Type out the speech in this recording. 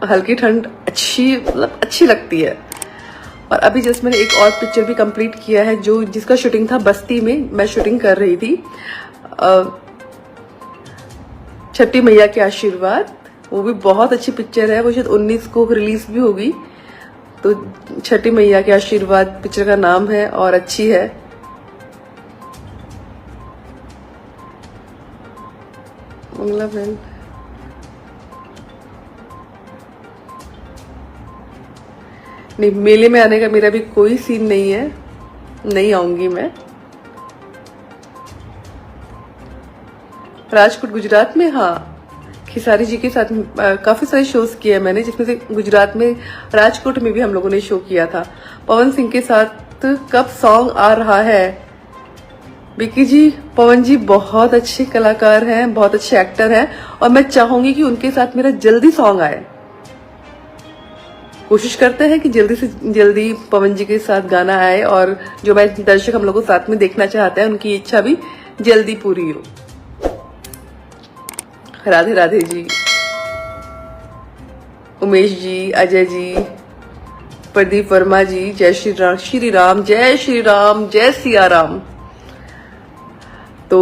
हल्की ठंड अच्छी मतलब अच्छी लगती है। और अभी जस्ट मैंने एक और पिक्चर भी कंप्लीट किया है जो जिसका शूटिंग था बस्ती में, मैं शूटिंग कर रही थी छठी मैया के आशीर्वाद। वो भी बहुत अच्छी पिक्चर है, वो शायद 19 को रिलीज भी होगी। तो छठी मैया के आशीर्वाद पिक्चर का नाम है और अच्छी है। मंगला बहन नहीं, मेले में आने का मेरा भी कोई सीन नहीं है, नहीं आऊंगी मैं। राजकोट गुजरात में, हाँ, खिसारी जी के साथ काफी सारे शोज किए हैं मैंने, जिसमें से गुजरात में राजकोट में भी हम लोगों ने शो किया था। पवन सिंह के साथ कब सॉन्ग आ रहा है? विकी जी, पवन जी बहुत अच्छे कलाकार हैं, बहुत अच्छे एक्टर हैं और मैं चाहूंगी कि उनके साथ मेरा जल्दी सॉन्ग आए। कोशिश करते हैं कि जल्दी से जल्दी पवन जी के साथ गाना आए और जो मैं दर्शक हम लोगों को साथ में देखना चाहते हैं उनकी इच्छा भी जल्दी पूरी हो। राधे राधे जी, उमेश जी, अजय जी, प्रदीप वर्मा जी, जय श्री राम, जय श्री राम, जय सिया राम। तो